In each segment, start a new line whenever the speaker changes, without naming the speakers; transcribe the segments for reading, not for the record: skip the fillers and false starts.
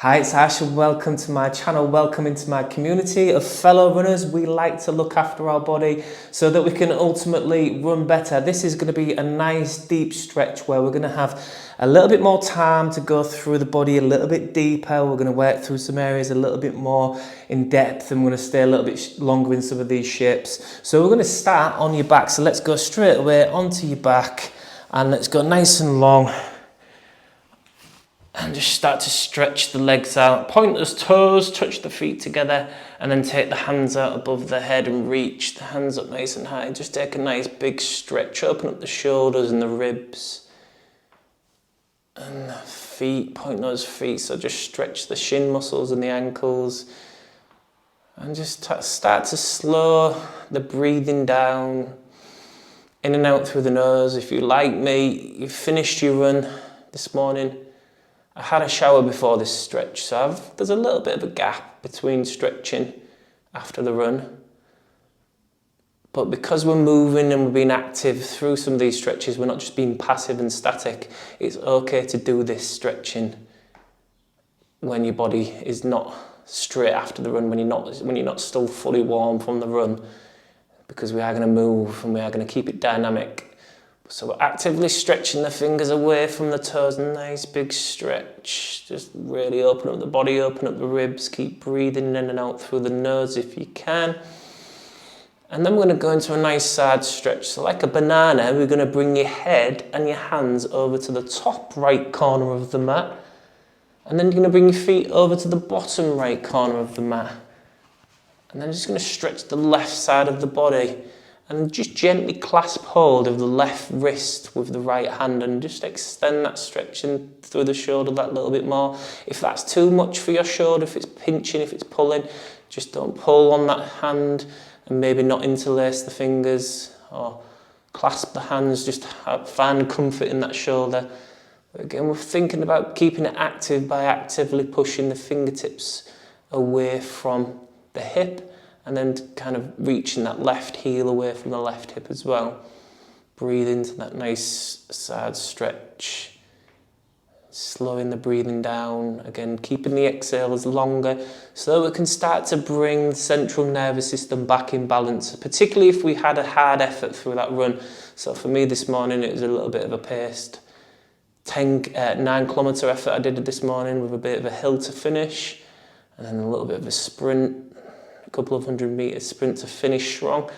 Hi, it's Ash and welcome to my channel. Welcome into my community of fellow runners. We like to look after our body so that we can ultimately run better. This is going to be a nice deep stretch where we're going to have a little bit more time to go through the body a little bit deeper. We're going to work through some areas a little bit more in depth, and we're going to stay a little bit longer in some of these shapes. So we're going to start on your back. So let's go straight away onto your back and let's go nice and long. And just start to stretch the legs out. Point those toes, touch the feet together, and then take the hands out above the head and reach the hands up nice and high. Just take a nice big stretch. Open up the shoulders and the ribs. And the feet, point those feet. So just stretch the shin muscles and the ankles. And just start to slow the breathing down. In and out through the nose. If you like me, you've finished your run this morning. I had a shower before this stretch, so there's a little bit of a gap between stretching after the run. But because we're moving and we're being active through some of these stretches, we're not just being passive and static. It's okay to do this stretching when your body is not straight after the run, when you're not still fully warm from the run, because we are going to move and we are going to keep it dynamic. So we're actively stretching the fingers away from the toes, nice big stretch. Just really open up the body, open up the ribs, keep breathing in and out through the nose if you can. And then we're going to go into a nice side stretch. So like a banana, we're going to bring your head and your hands over to the top right corner of the mat. And then you're going to bring your feet over to the bottom right corner of the mat. And then just going to stretch the left side of the body. And just gently clasp hold of the left wrist with the right hand and just extend that stretching through the shoulder that little bit more. If that's too much for your shoulder, if it's pinching, if it's pulling, just don't pull on that hand and maybe not interlace the fingers or clasp the hands, just find comfort in that shoulder. But again, we're thinking about keeping it active by actively pushing the fingertips away from the hip. And then kind of reaching that left heel away from the left hip as well. Breathe into that nice side stretch. Slowing the breathing down. Again, keeping the exhales longer so that we can start to bring the central nervous system back in balance, particularly if we had a hard effort through that run. So for me this morning, it was a little bit of a paced 9-kilometre effort I did this morning with a bit of a hill to finish. And then a little bit of a sprint. A couple of 100-metre sprint to finish strong.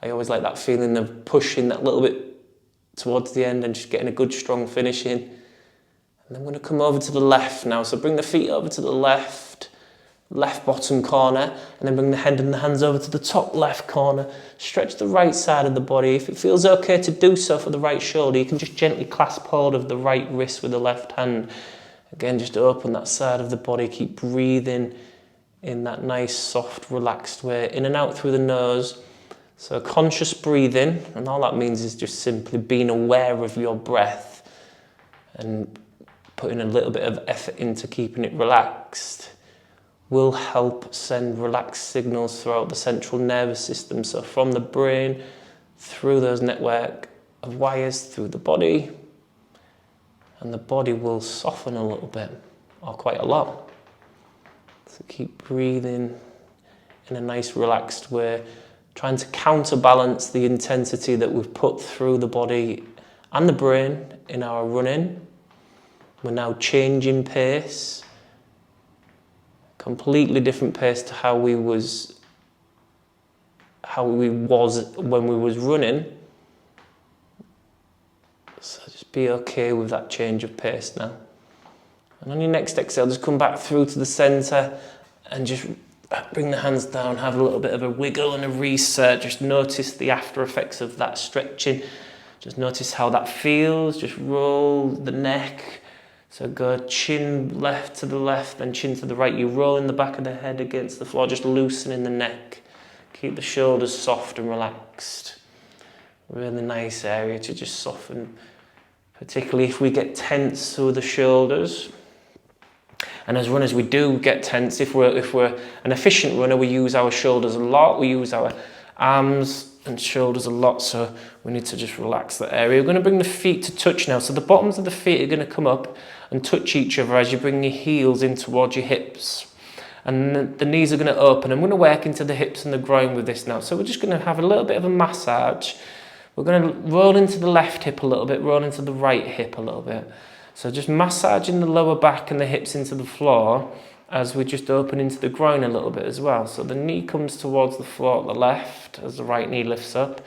I always like that feeling of pushing that little bit towards the end and just getting a good strong finish in. And then I'm going to come over to the left now. So bring the feet over to the left bottom corner, and then bring the head and the hands over to the top left corner. Stretch the right side of the body. If it feels okay to do so for the right shoulder, you can just gently clasp hold of the right wrist with the left hand. Again, just open that side of the body. Keep breathing in that nice, soft, relaxed way, in and out through the nose. So conscious breathing, and all that means is just simply being aware of your breath and putting a little bit of effort into keeping it relaxed will help send relaxed signals throughout the central nervous system. So from the brain, through those network of wires, through the body, and the body will soften a little bit, or quite a lot. So keep breathing in a nice relaxed way, trying to counterbalance the intensity that we've put through the body and the brain in our running. We're now changing pace, completely different pace to how we was when we was running. So just be okay with that change of pace now. And on your next exhale, just come back through to the centre and just bring the hands down, have a little bit of a wiggle and a reset. Just notice the after effects of that stretching. Just notice how that feels. Just roll the neck. So go chin left to the left, then chin to the right. You roll in the back of the head against the floor, just loosening the neck. Keep the shoulders soft and relaxed. Really nice area to just soften, particularly if we get tense through the shoulders. And as runners, we do get tense. If we're an efficient runner, we use our shoulders a lot. We use our arms and shoulders a lot, so we need to just relax that area. We're going to bring the feet to touch now. So the bottoms of the feet are going to come up and touch each other as you bring your heels in towards your hips. And the knees are going to open. I'm going to work into the hips and the groin with this now. So we're just going to have a little bit of a massage. We're going to roll into the left hip a little bit, roll into the right hip a little bit. So just massaging the lower back and the hips into the floor as we just open into the groin a little bit as well. So the knee comes towards the floor at the left as the right knee lifts up,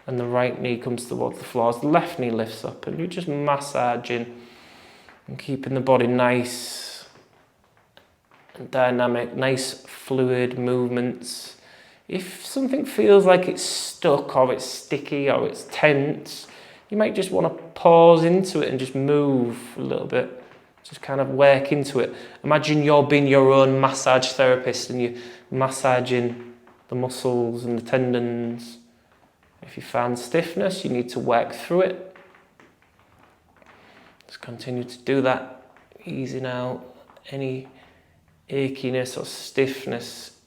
and the right knee comes towards the floor as the left knee lifts up. And you're just massaging and keeping the body nice and dynamic, nice fluid movements. If something feels like it's stuck or it's sticky or it's tense, you might just want to pause into it and just move a little bit. Just kind of work into it. Imagine you're being your own massage therapist and you're massaging the muscles and the tendons. If you find stiffness, you need to work through it. Just continue to do that, easing out any achiness or stiffness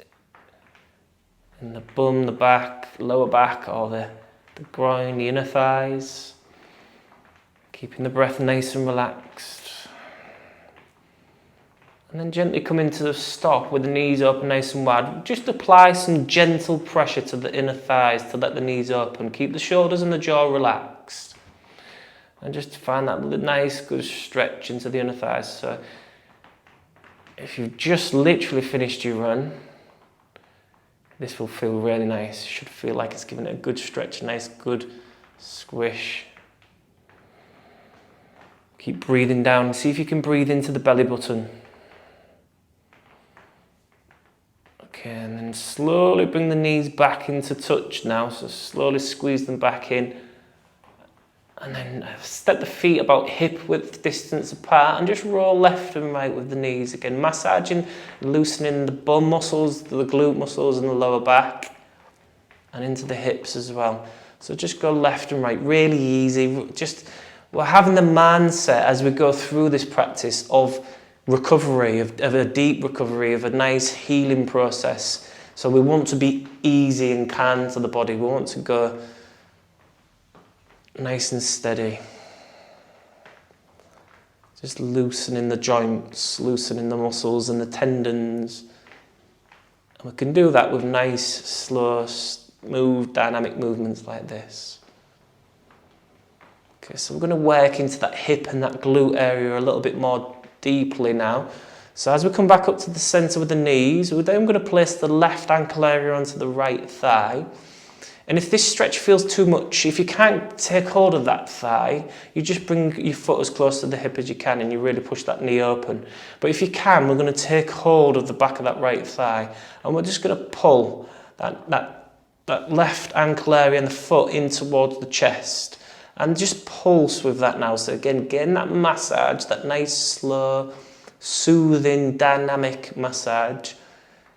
in the bum, the back, lower back, or the groin, the inner thighs. Keeping the breath nice and relaxed. And then gently come into the stop with the knees open nice and wide. Just apply some gentle pressure to the inner thighs to let the knees open. Keep the shoulders and the jaw relaxed. And just find that nice good stretch into the inner thighs. So if you've just literally finished your run, this will feel really nice. It should feel like it's giving it a good stretch, a nice good squish. Keep breathing down. See if you can breathe into the belly button. Okay, and then slowly bring the knees back into touch now. So slowly squeeze them back in. And then step the feet about hip width distance apart and just roll left and right with the knees. Again, massaging, loosening the bum muscles, the glute muscles and the lower back. And into the hips as well. So just go left and right, really easy. Just, we're having the mindset as we go through this practice of recovery, of a deep recovery, of a nice healing process. So we want to be easy and kind to the body. We want to go nice and steady. Just loosening the joints, loosening the muscles and the tendons. And we can do that with nice, slow, smooth, dynamic movements like this. Okay, so we're going to work into that hip and that glute area a little bit more deeply now. So as we come back up to the centre with the knees, we're then going to place the left ankle area onto the right thigh. And if this stretch feels too much, if you can't take hold of that thigh, you just bring your foot as close to the hip as you can and you really push that knee open. But if you can, we're going to take hold of the back of that right thigh and we're just going to pull that left ankle area and the foot in towards the chest. And just pulse with that now. So again, getting that massage, that nice, slow, soothing, dynamic massage.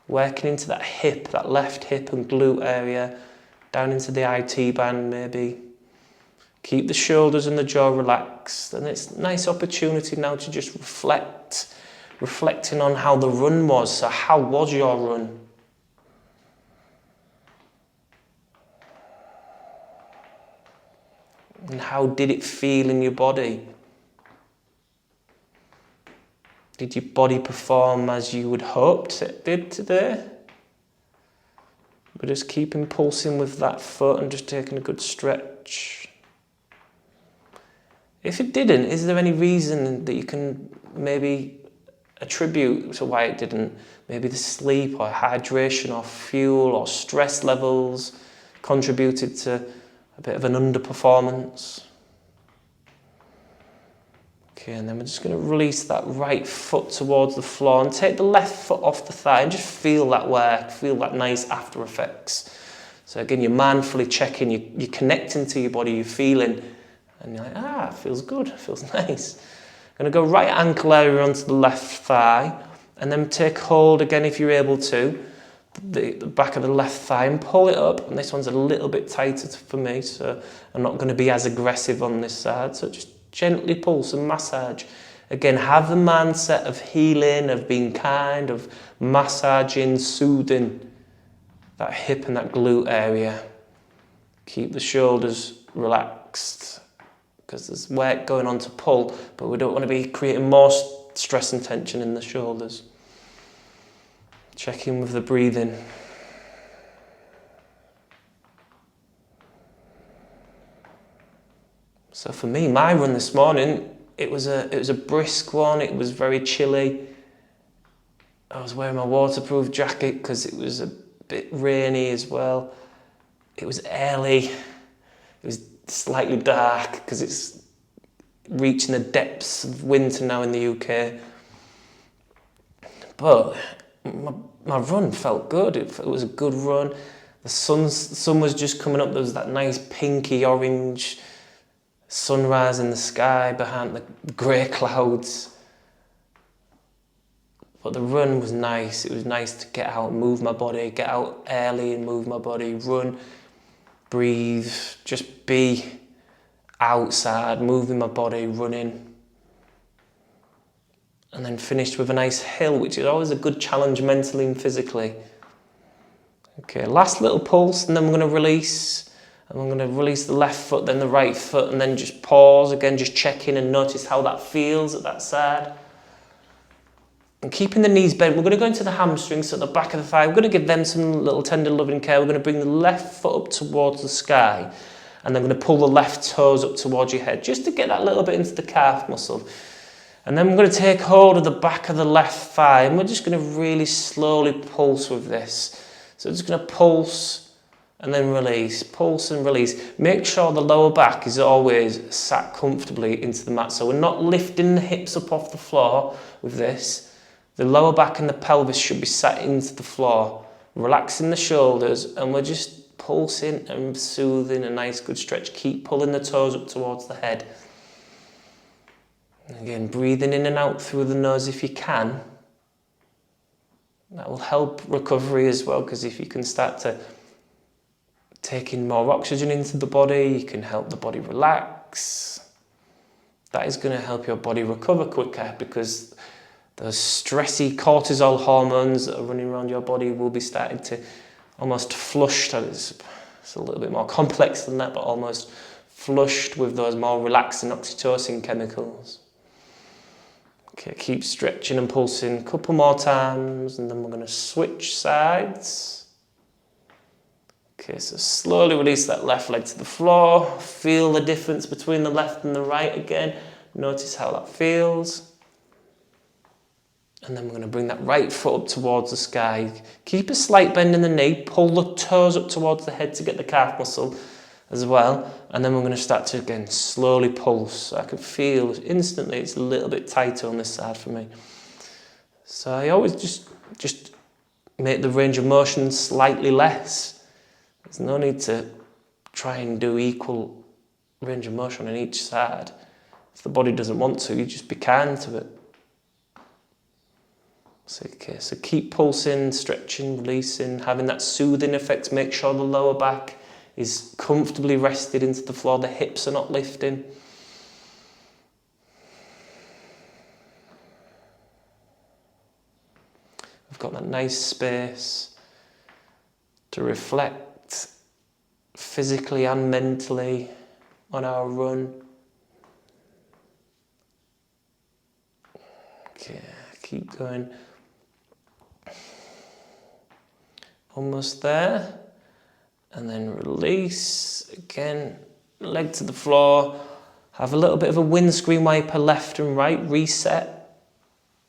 Working into that hip, that left hip and glute area. Down into the IT band maybe. Keep the shoulders and the jaw relaxed. And it's a nice opportunity now to just reflect. Reflecting on how the run was. So how was your run? And how did it feel in your body? Did your body perform as you would hoped it did today? But just keep pulsing with that foot and just taking a good stretch. If it didn't, is there any reason that you can maybe attribute to why it didn't? Maybe the sleep or hydration or fuel or stress levels contributed to a bit of an underperformance. Okay, and then we're just going to release that right foot towards the floor and take the left foot off the thigh and just feel that work, feel that nice after effects. So again, you're mindfully checking, you're connecting to your body, you're feeling, and you're like, it feels good, it feels nice. Going to go right ankle area onto the left thigh and then take hold again if you're able to. The back of the left thigh and pull it up, and this one's a little bit tighter for me, so I'm not going to be as aggressive on this side, so just gently pulse and massage. Again, have the mindset of healing, of being kind, of massaging, soothing that hip and that glute area. Keep the shoulders relaxed because there's work going on to pull, but we don't want to be creating more stress and tension in the shoulders. Check in with the breathing. So for me, my run this morning, it was a brisk one. It was very chilly. I was wearing my waterproof jacket because it was a bit rainy as well. It was early. It was slightly dark because it's reaching the depths of winter now in the UK. But my run felt good. It was a good run. The sun was just coming up. There was that nice pinky orange sunrise in the sky behind the grey clouds. But the run was nice. It was nice to get out, move my body, get out early and move my body, run, breathe, just be outside, moving my body, running. And then finished with a nice hill, which is always a good challenge mentally and physically. Okay, last little pulse, and then we're going to release. And I'm going to release the left foot, then the right foot, and then just pause again, just check in and notice how that feels at that side. And keeping the knees bent, we're going to go into the hamstrings, so at the back of the thigh. We're going to give them some little tender loving care. We're going to bring the left foot up towards the sky, and then we're going to pull the left toes up towards your head, just to get that little bit into the calf muscle. And then we're going to take hold of the back of the left thigh, and we're just going to really slowly pulse with this. So just going to pulse and then release, pulse and release. Make sure the lower back is always sat comfortably into the mat. So we're not lifting the hips up off the floor with this. The lower back and the pelvis should be sat into the floor, relaxing the shoulders, and we're just pulsing and soothing, a nice good stretch. Keep pulling the toes up towards the head. And again, breathing in and out through the nose if you can. That will help recovery as well, because if you can start to take in more oxygen into the body, you can help the body relax. That is going to help your body recover quicker, because those stressy cortisol hormones that are running around your body will be starting to almost flush. It's a little bit more complex than that, but almost flushed with those more relaxing oxytocin chemicals. Okay, keep stretching and pulsing a couple more times, and then we're going to switch sides. Okay, so slowly release that left leg to the floor. Feel the difference between the left and the right again. Notice how that feels. And then we're going to bring that right foot up towards the sky. Keep a slight bend in the knee. Pull the toes up towards the head to get the calf muscle as well. And then we're going to start to, again, slowly pulse. I can feel instantly it's a little bit tighter on this side for me. So I always just make the range of motion slightly less. There's no need to try and do equal range of motion on each side. If the body doesn't want to, you just be kind to it. Okay, so keep pulsing, stretching, releasing, having that soothing effect. Make sure the lower back is comfortably rested into the floor. The hips are not lifting. We've got that nice space to reflect physically and mentally on our run. Okay, keep going. Almost there. And then release. Again, leg to the floor. Have a little bit of a windscreen wiper left and right. Reset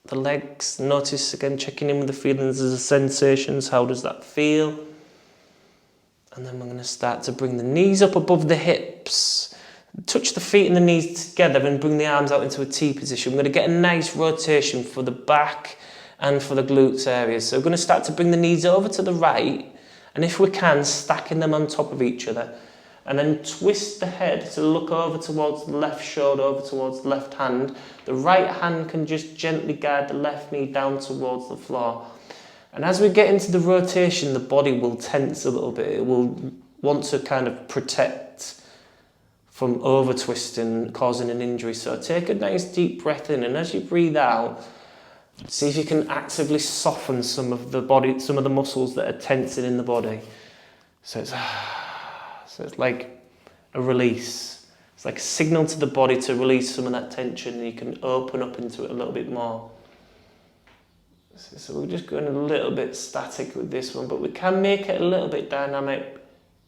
the legs. Notice again, checking in with the feelings of the sensations. How does that feel? And then we're going to start to bring the knees up above the hips. Touch the feet and the knees together and bring the arms out into a T position. We're going to get a nice rotation for the back and for the glutes areas. So we're going to start to bring the knees over to the right, and if we can, stacking them on top of each other. And then twist the head to look over towards the left shoulder, over towards the left hand. The right hand can just gently guide the left knee down towards the floor. And as we get into the rotation, the body will tense a little bit. It will want to kind of protect from over twisting, causing an injury. So take a nice deep breath in, and as you breathe out, see if you can actively soften some of the body, some of the muscles that are tensing in the body. So it's So it's like a release. It's like a signal to the body to release some of that tension, and you can open up into it a little bit more. So we're just going a little bit static with this one, but we can make it a little bit dynamic,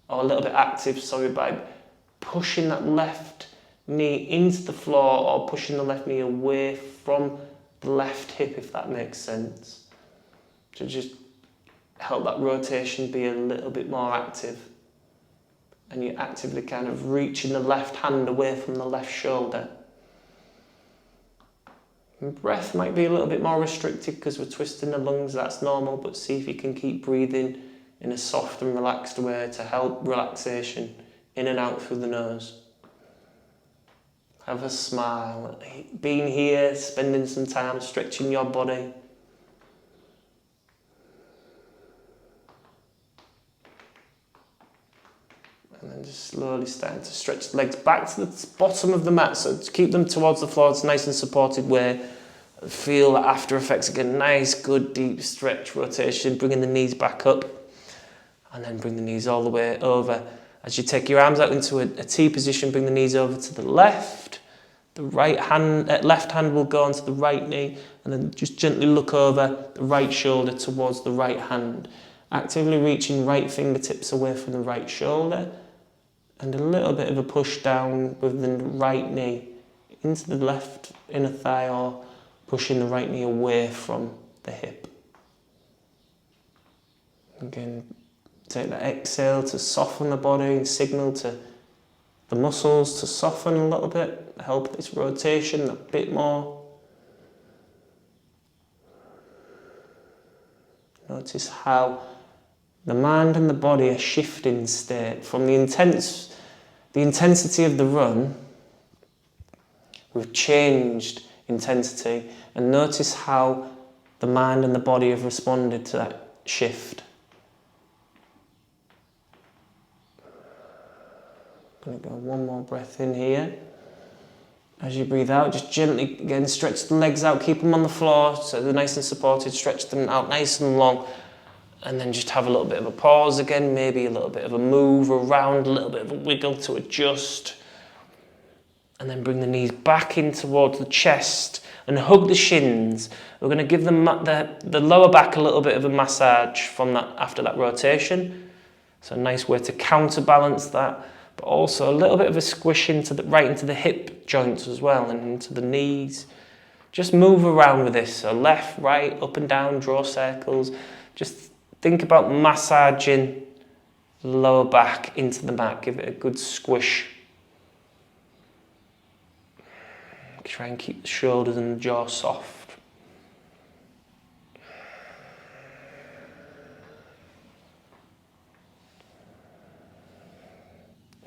or a little bit active, sorry, by pushing that left knee into the floor or pushing the left knee away from the left hip, if that makes sense. To just help that rotation be a little bit more active. And you're actively kind of reaching the left hand away from the left shoulder. And breath might be a little bit more restricted because we're twisting the lungs, that's normal, but see if you can keep breathing in a soft and relaxed way to help relaxation in and out through the nose. Have a smile. Being here, spending some time stretching your body. And then just slowly starting to stretch the legs back to the bottom of the mat. So to keep them towards the floor, it's a nice and supported way. Feel the after effects again. Nice, good, deep stretch, rotation. Bringing the knees back up. And then bring the knees all the way over. As you take your arms out into a T position, bring the knees over to the left. The left hand will go onto the right knee. And then just gently look over the right shoulder towards the right hand. Actively reaching right fingertips away from the right shoulder. And a little bit of a push down with the right knee into the left inner thigh, or pushing the right knee away from the hip. Again, take that exhale to soften the body and signal to the muscles to soften a little bit, help this rotation a bit more. Notice how the mind and the body are shifting state from the intensity of the run. We've changed intensity, and notice how the mind and the body have responded to that shift. I'm going to go one more breath in here. As you breathe out, just gently again stretch the legs out, keep them on the floor so they're nice and supported, stretch them out nice and long. And then just have a little bit of a pause again, maybe a little bit of a move around, a little bit of a wiggle to adjust. And then bring the knees back in towards the chest and hug the shins. We're going to give the lower back a little bit of a massage from that after that rotation. So a nice way to counterbalance that, but also a little bit of a squish right into the hip joints as well and into the knees. Just move around with this. So left, right, up and down, draw circles. Just think about massaging the lower back into the mat. Give it a good squish. Try and keep the shoulders and the jaw soft.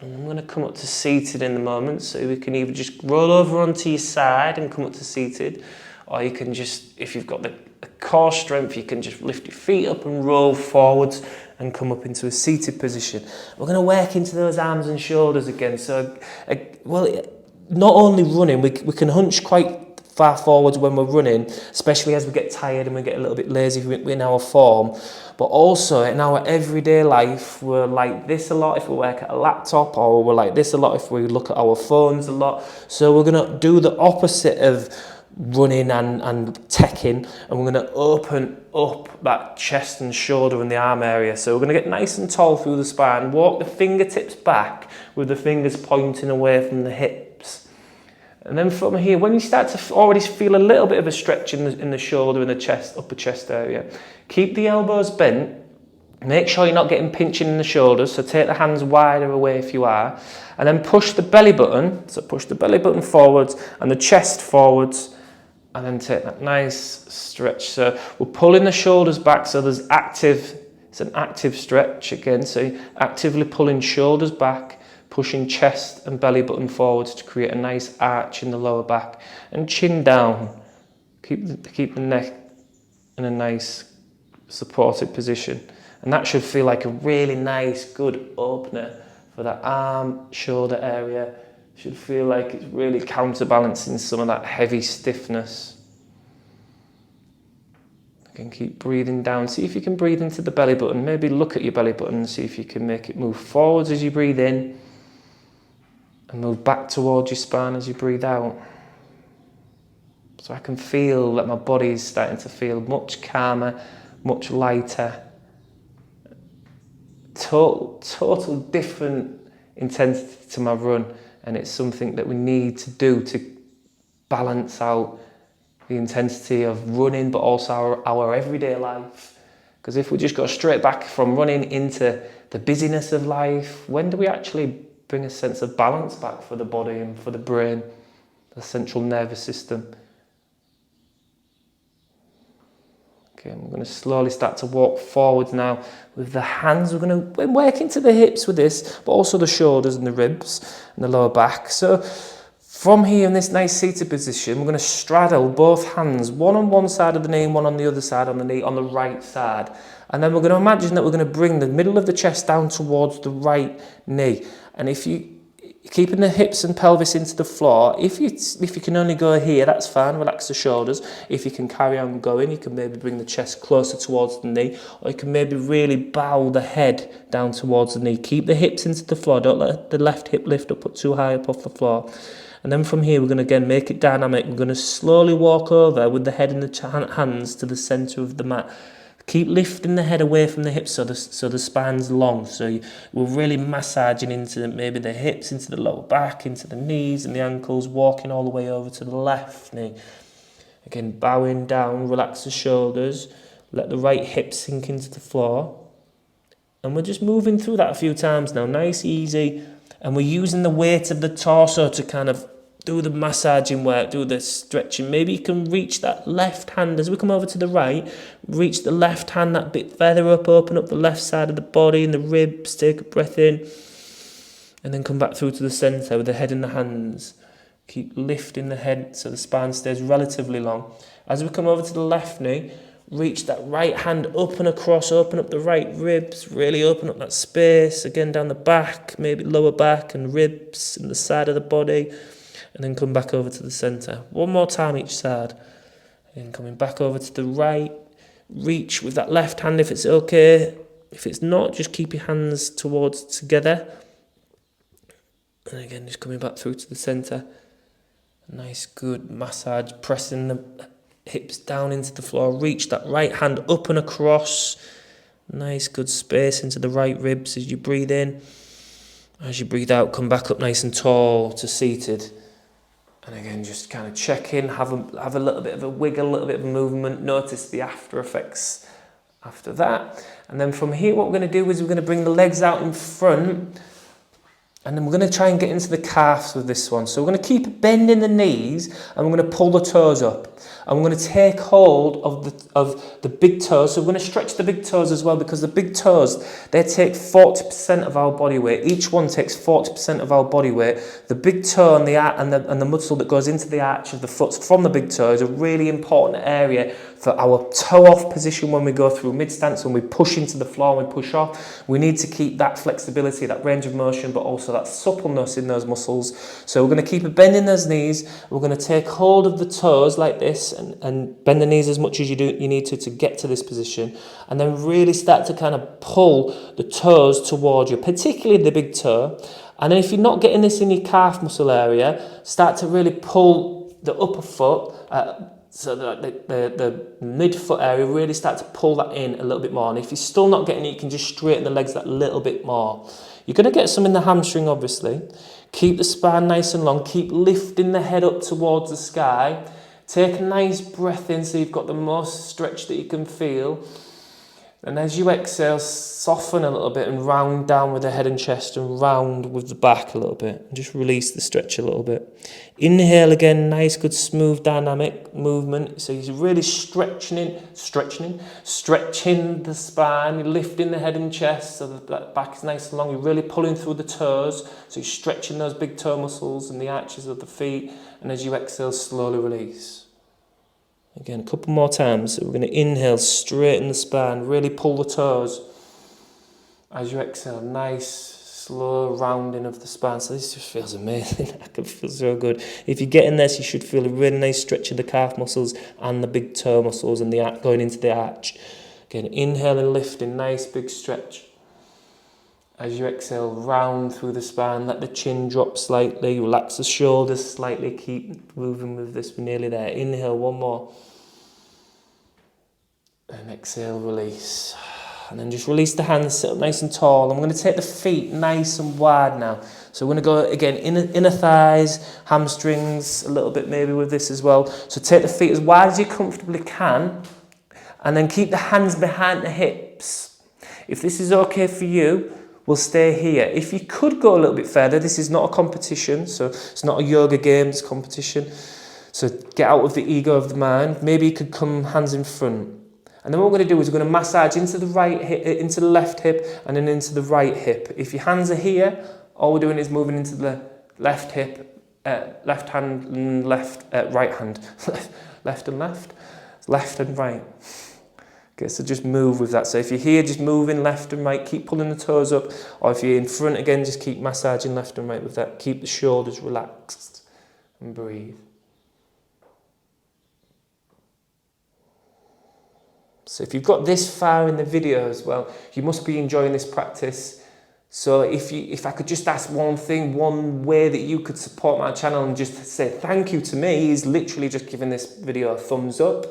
And I'm going to come up to seated in the moment, so we can either just roll over onto your side and come up to seated, or you can just, if you've got the core strength, you can just lift your feet up and roll forwards and come up into a seated position. We're going to work into those arms and shoulders again. So, not only running, we can hunch quite far forwards when we're running, especially as we get tired and we get a little bit lazy in our form. But also in our everyday life, we're like this a lot if we work at a laptop, or we're like this a lot if we look at our phones a lot. So we're going to do the opposite of running and teching, and we're going to open up that chest and shoulder and the arm area. So we're going to get nice and tall through the spine, walk the fingertips back with the fingers pointing away from the hips. And then from here, when you start to already feel a little bit of a stretch in the shoulder and the chest, upper chest area, keep the elbows bent. Make sure you're not getting pinching in the shoulders, so take the hands wider away if you are. And then push the belly button, so push the belly button forwards and the chest forwards. And then take that nice stretch. So we're pulling the shoulders back, so it's an active stretch again. So actively pulling shoulders back, pushing chest and belly button forwards to create a nice arch in the lower back. And chin down. Keep the neck in a nice supported position. And that should feel like a really nice, good opener for that arm, shoulder area. Should feel like it's really counterbalancing some of that heavy stiffness. Again, keep breathing down. See if you can breathe into the belly button. Maybe look at your belly button and see if you can make it move forwards as you breathe in and move back towards your spine as you breathe out. So I can feel that my body is starting to feel much calmer, much lighter. Total different intensity to my run, and it's something that we need to do to balance out the intensity of running, but also our everyday life. Because if we just go straight back from running into the busyness of life, when do we actually bring a sense of balance back for the body and for the brain, the central nervous system? Okay, I'm going to slowly start to walk forwards now with the hands. We're work into the hips with this, but also the shoulders and the ribs and the lower back. So from here in this nice seated position, we're going to straddle both hands, one on one side of the knee and one on the other side on the knee, on the right side. And then we're going to imagine that we're going to bring the middle of the chest down towards the right knee. And if you keeping the hips and pelvis into the floor, if you can only go here, that's fine, relax the shoulders. If you can carry on going, you can maybe bring the chest closer towards the knee, or you can maybe really bow the head down towards the knee. Keep the hips into the floor, don't let the left hip lift up too high up off the floor. And then from here, we're going to again make it dynamic. We're going to slowly walk over with the head and the hands to the centre of the mat. Keep lifting the head away from the hips so the spine's long. So we're really massaging into maybe the hips, into the lower back, into the knees and the ankles, walking all the way over to the left knee. Again, bowing down, relax the shoulders, let the right hip sink into the floor. And we're just moving through that a few times now, nice, easy. And we're using the weight of the torso to kind of do the massaging work, do the stretching. Maybe you can reach that left hand as we come over to the right, reach the left hand that bit further up, open up the left side of the body and the ribs, take a breath in, and then come back through to the centre with the head in the hands. Keep lifting the head so the spine stays relatively long. As we come over to the left knee, reach that right hand up and across, open up the right ribs, really open up that space, again down the back, maybe lower back and ribs and the side of the body, and then come back over to the centre. One more time each side. And coming back over to the right, reach with that left hand if it's okay. If it's not, just keep your hands towards together. And again, just coming back through to the centre. Nice, good massage, pressing the hips down into the floor. Reach that right hand up and across. Nice, good space into the right ribs as you breathe in. As you breathe out, come back up nice and tall to seated. And again, just kind of check in, have a little bit of a wiggle, a little bit of a movement. Notice the after effects after that. And then from here, what we're going to do is we're going to bring the legs out in front. And then we're going to try and get into the calves with this one. So we're going to keep bending the knees and we're going to pull the toes up. And we're going to take hold of the big toes. So we're going to stretch the big toes as well, because the big toes, they take 40% of our body weight. Each one takes 40% of our body weight. The big toe and the muscle that goes into the arch of the foot from the big toe is a really important area for our toe off position when we go through mid stance, when we push into the floor, when we push off. We need to keep that flexibility, that range of motion, but also that suppleness in those muscles. So we're going to keep a bend in those knees. We're going to take hold of the toes like this and bend the knees as much as you need to get to this position, and then really start to kind of pull the toes towards you, particularly the big toe. And then if you're not getting this in your calf muscle area, start to really pull the upper foot, so the mid-foot area, really start to pull that in a little bit more. And if you're still not getting it, you can just straighten the legs that little bit more. You're going to get some in the hamstring, obviously. Keep the spine nice and long. Keep lifting the head up towards the sky. Take a nice breath in so you've got the most stretch that you can feel. And as you exhale, soften a little bit and round down with the head and chest and round with the back a little bit. And just release the stretch a little bit. Inhale again, nice, good, smooth, dynamic movement. So you're really stretching the spine. You're lifting the head and chest so that back is nice and long. You're really pulling through the toes. So you're stretching those big toe muscles and the arches of the feet. And as you exhale, slowly release. Again, a couple more times. So we're going to inhale, straighten the spine, really pull the toes. As you exhale, nice, slow rounding of the spine. So this just feels amazing. I can feel so good. If you get in this, you should feel a really nice stretch of the calf muscles and the big toe muscles and the going into the arch. Again, inhale and lifting, nice big stretch. As you exhale, round through the spine, let the chin drop slightly, relax the shoulders slightly, keep moving with this, we're nearly there. Inhale, one more. And exhale, release. And then just release the hands, sit up nice and tall. I'm going to take the feet nice and wide now. So we're going to go again, inner thighs, hamstrings, a little bit maybe with this as well. So take the feet as wide as you comfortably can. And then keep the hands behind the hips. If this is okay for you, we'll stay here. If you could go a little bit further, this is not a competition, so it's not a yoga games competition. So get out of the ego of the mind. Maybe you could come hands in front. And then what we're going to do is we're going to massage into the right hip, into the left hip, and then into the right hip. If your hands are here, all we're doing is moving into the left hip, left hand and left, right hand. Left and left, left and right. Okay, so just move with that. So if you're here, just moving left and right, keep pulling the toes up. Or if you're in front again, just keep massaging left and right with that. Keep the shoulders relaxed and breathe. So if you've got this far in the video as well, you must be enjoying this practice. So if I could just ask one thing, one way that you could support my channel and just say thank you to me is literally just giving this video a thumbs up.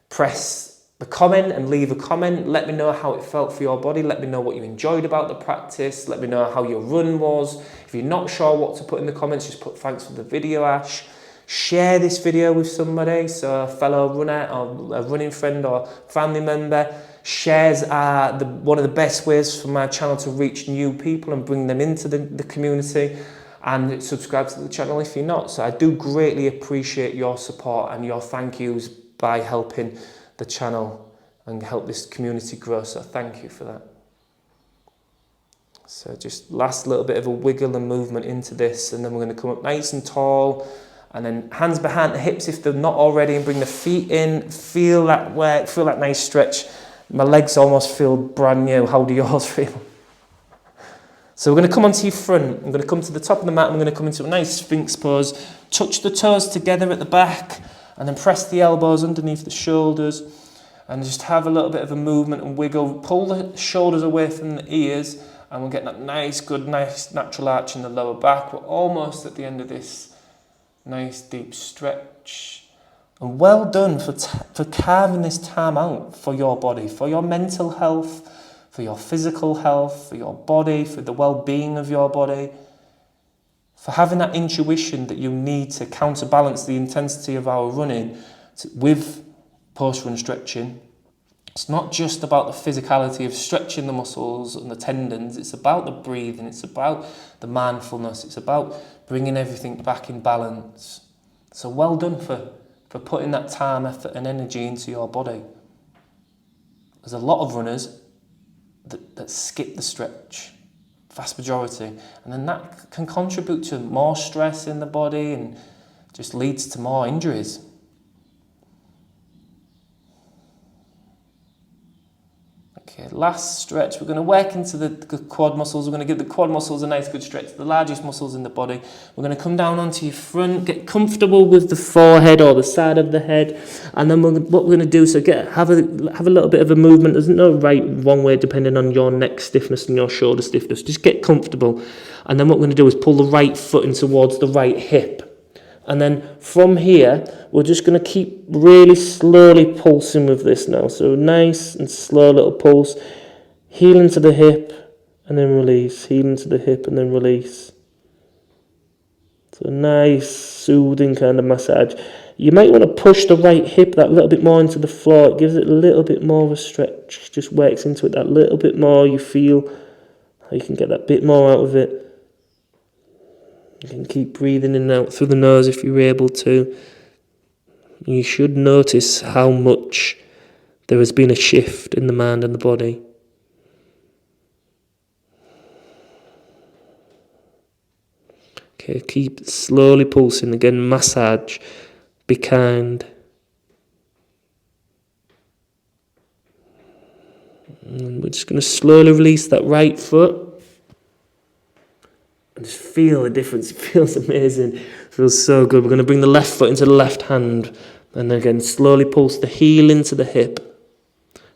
Press the comment and leave a comment. Let me know how it felt for your body. Let me know what you enjoyed about the practice. Let me know how your run was. If you're not sure what to put in the comments, just put thanks for the video, Ash. Share this video with somebody, so a fellow runner or a running friend or family member. Shares are one of the best ways for my channel to reach new people and bring them into the community. And subscribe to the channel if you're not. So I do greatly appreciate your support and your thank yous by helping the channel and help this community grow. So thank you for that. So just last little bit of a wiggle and movement into this, and then we're going to come up nice and tall. And then hands behind the hips if they're not already, and bring the feet in. Feel that work, feel that nice stretch. My legs almost feel brand new. How do yours feel? So we're going to come onto your front. I'm going to come to the top of the mat and we're going to come into a nice Sphinx pose. Touch the toes together at the back and then press the elbows underneath the shoulders and just have a little bit of a movement and wiggle. Pull the shoulders away from the ears and we'll get that nice natural arch in the lower back. We're almost at the end of this. Nice deep stretch. And well done for carving this time out for your body, for your mental health, for your physical health, for your body, for the well-being of your body, for having that intuition that you need to counterbalance the intensity of our running with post-run stretching. It's not just about the physicality of stretching the muscles and the tendons, it's about the breathing, it's about the mindfulness, it's about bringing everything back in balance. So well done for putting that time, effort and energy into your body. There's a lot of runners that skip the stretch, vast majority, and then that can contribute to more stress in the body and just leads to more injuries. Okay, last stretch. We're going to work into the quad muscles. We're going to give the quad muscles a nice good stretch, the largest muscles in the body. We're going to come down onto your front, get comfortable with the forehead or the side of the head, and then what we're going to do, so have a little bit of a movement. There's no wrong way depending on your neck stiffness and your shoulder stiffness. Just get comfortable, and then what we're going to do is pull the right foot in towards the right hip. And then from here, we're just going to keep really slowly pulsing with this now. So nice and slow little pulse. Heel into the hip and then release. Heel into the hip and then release. So nice, soothing kind of massage. You might want to push the right hip that little bit more into the floor. It gives it a little bit more of a stretch. Just works into it that little bit more. You feel how you can get that bit more out of it. You can keep breathing in and out through the nose if you're able to. You should notice how much there has been a shift in the mind and the body. Okay, keep slowly pulsing. Again, massage. Be kind. And we're just going to slowly release that right foot. feel the difference. It feels amazing. It feels so good. We're going to bring the left foot into the left hand, and then again slowly pulse the heel into the hip,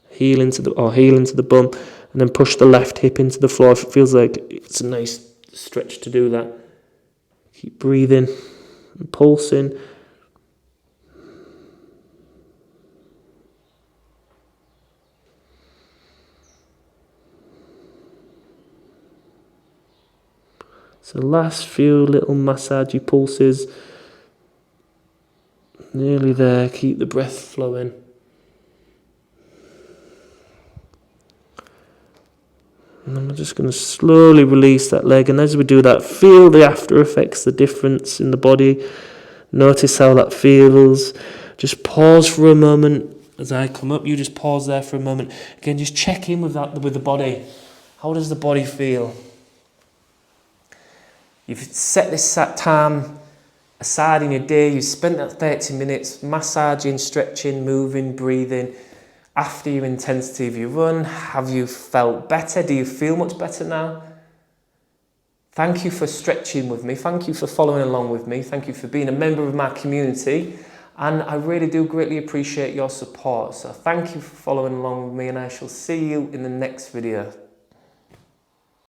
heel into the bum, and then push the left hip into the floor. If it feels like it's a nice stretch to do that. Keep breathing and pulsing. So last few little massagey pulses. Nearly there. Keep the breath flowing. And then we're just going to slowly release that leg. And as we do that, feel the after effects, the difference in the body. Notice how that feels. Just pause for a moment. As I come up, you just pause there for a moment. Again, just check in with the body. How does the body feel? You've set this time aside in your day. You've spent that 30 minutes massaging, stretching, moving, breathing. After your intensity of your run, have you felt better? Do you feel much better now? Thank you for stretching with me. Thank you for following along with me. Thank you for being a member of my community. And I really do greatly appreciate your support. So thank you for following along with me, and I shall see you in the next video.